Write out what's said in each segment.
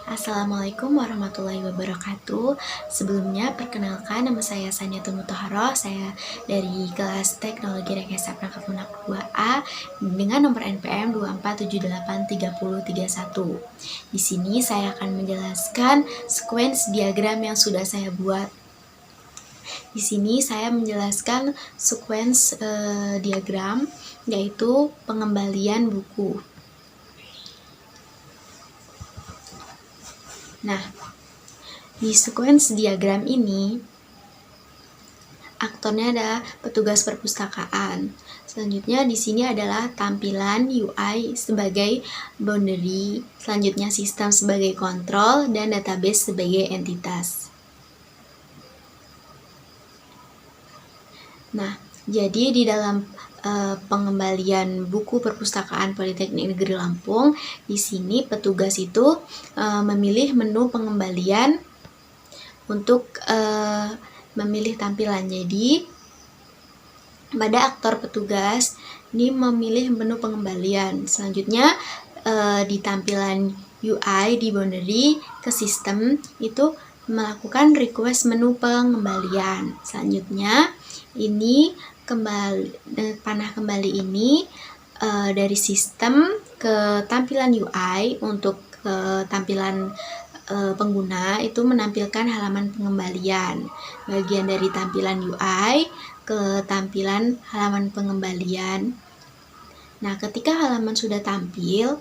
Assalamualaikum warahmatullahi wabarakatuh. Sebelumnya, perkenalkan nama saya Saniatul Mutahharoh. Saya dari kelas Teknologi Rekayasa Perangkat Lunak 2A dengan nomor NPM 24783031. Di sini saya akan menjelaskan sequence diagram yang sudah saya buat. Di sini saya menjelaskan sequence diagram, yaitu pengembalian buku. Nah, di sequence diagram ini, aktornya adalah petugas perpustakaan. Selanjutnya di sini adalah tampilan UI sebagai boundary, selanjutnya sistem sebagai kontrol, dan database sebagai entitas. Nah, jadi di dalam pengembalian buku perpustakaan Politeknik Negeri Lampung, di sini petugas itu memilih menu pengembalian untuk memilih tampilan. Jadi pada aktor petugas ini memilih menu pengembalian. Selanjutnya di tampilan UI di boundary ke sistem itu melakukan request menu pengembalian. Selanjutnya ini panah kembali ini dari sistem ke tampilan UI untuk tampilan pengguna itu menampilkan halaman pengembalian. Bagian dari tampilan UI ke tampilan halaman pengembalian. Nah, ketika halaman sudah tampil,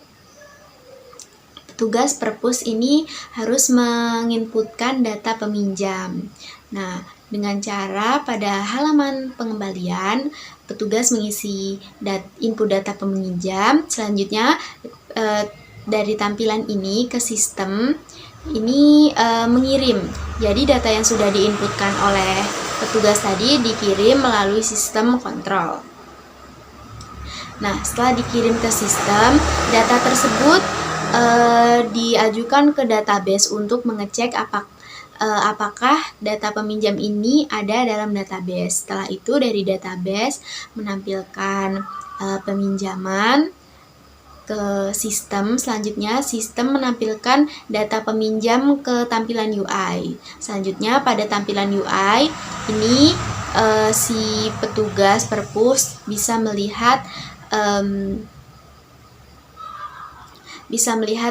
petugas perpus ini harus menginputkan data peminjam. Nah, dengan cara pada halaman pengembalian, petugas mengisi input data peminjam. Selanjutnya, dari tampilan ini ke sistem, ini mengirim. Jadi data yang sudah diinputkan oleh petugas tadi dikirim melalui sistem kontrol. Nah, setelah dikirim ke sistem, data tersebut diajukan ke database untuk mengecek apakah data peminjam ini ada dalam database. Setelah itu dari database menampilkan peminjaman ke sistem. Selanjutnya sistem menampilkan data peminjam ke tampilan UI. Selanjutnya pada tampilan UI ini si petugas perpus bisa melihat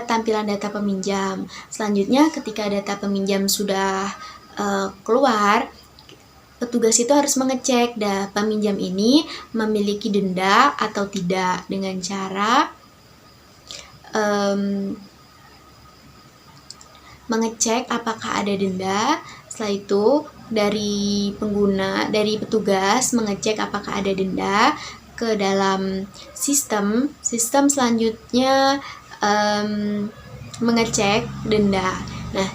tampilan data peminjam. Selanjutnya ketika data peminjam sudah keluar, petugas itu harus mengecek peminjam ini memiliki denda atau tidak dengan cara mengecek apakah ada denda. Setelah itu dari petugas mengecek apakah ada denda ke dalam sistem selanjutnya mengecek denda. Nah,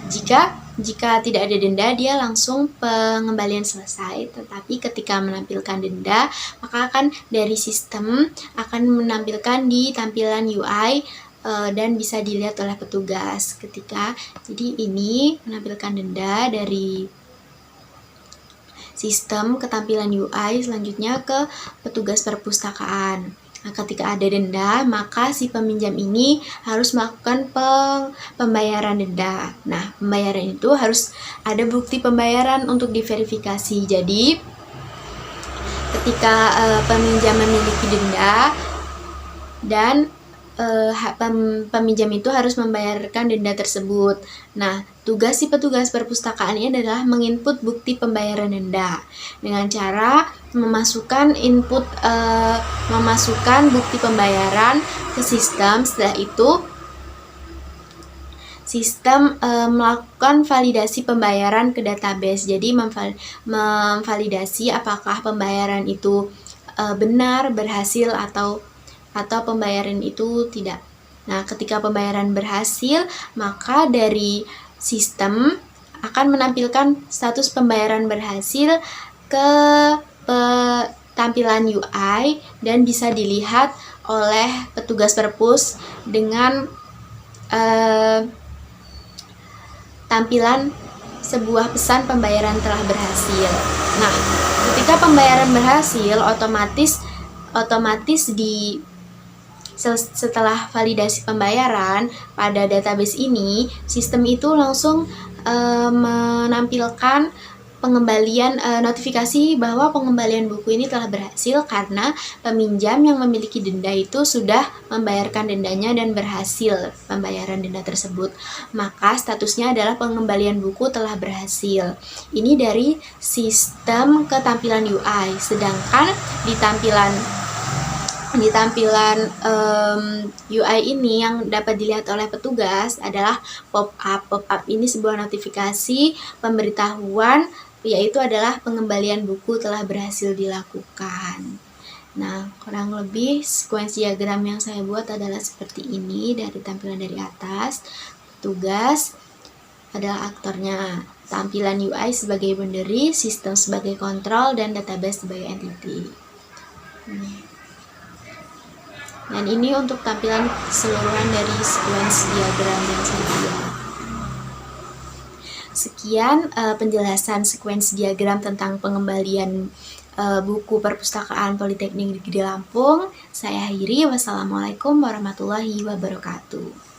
jika tidak ada denda, dia langsung pengembalian selesai. Tetapi ketika menampilkan denda, maka akan dari sistem akan menampilkan di tampilan UI dan bisa dilihat oleh petugas jadi ini menampilkan denda dari sistem ke tampilan UI, selanjutnya ke petugas perpustakaan. Nah, ketika ada denda, maka si peminjam ini harus melakukan pembayaran denda. Nah, pembayaran itu harus ada bukti pembayaran untuk diverifikasi. Jadi, ketika peminjam memiliki denda dan peminjam itu harus membayarkan denda tersebut. Nah, tugas si petugas perpustakaan ini adalah menginput bukti pembayaran denda dengan cara memasukkan bukti pembayaran ke sistem. Setelah itu sistem melakukan validasi pembayaran ke database. Jadi memvalidasi apakah pembayaran itu benar, berhasil atau pembayaran itu tidak. Nah, ketika pembayaran berhasil, maka dari sistem akan menampilkan status pembayaran berhasil ke tampilan UI dan bisa dilihat oleh petugas perpus dengan tampilan sebuah pesan pembayaran telah berhasil. Nah, ketika pembayaran berhasil, otomatis di setelah validasi pembayaran pada database ini, sistem itu langsung menampilkan pengembalian notifikasi bahwa pengembalian buku ini telah berhasil karena peminjam yang memiliki denda itu sudah membayarkan dendanya dan berhasil pembayaran denda tersebut. Maka statusnya adalah pengembalian buku telah berhasil. Ini dari sistem ketampilan UI. Sedangkan di tampilan UI ini yang dapat dilihat oleh petugas adalah pop-up. Pop-up ini sebuah notifikasi pemberitahuan, yaitu adalah pengembalian buku telah berhasil dilakukan. Nah, kurang lebih sekuensi diagram yang saya buat adalah seperti ini dari tampilan dari atas. Petugas adalah aktornya, tampilan UI sebagai boundary, sistem sebagai kontrol, dan database sebagai entity. Dan ini untuk tampilan keseluruhan dari sekuensi diagram yang saya buat. Sekian penjelasan sekuensi diagram tentang pengembalian buku Perpustakaan Politeknik Negeri Lampung. Saya akhiri. Wassalamualaikum warahmatullahi wabarakatuh.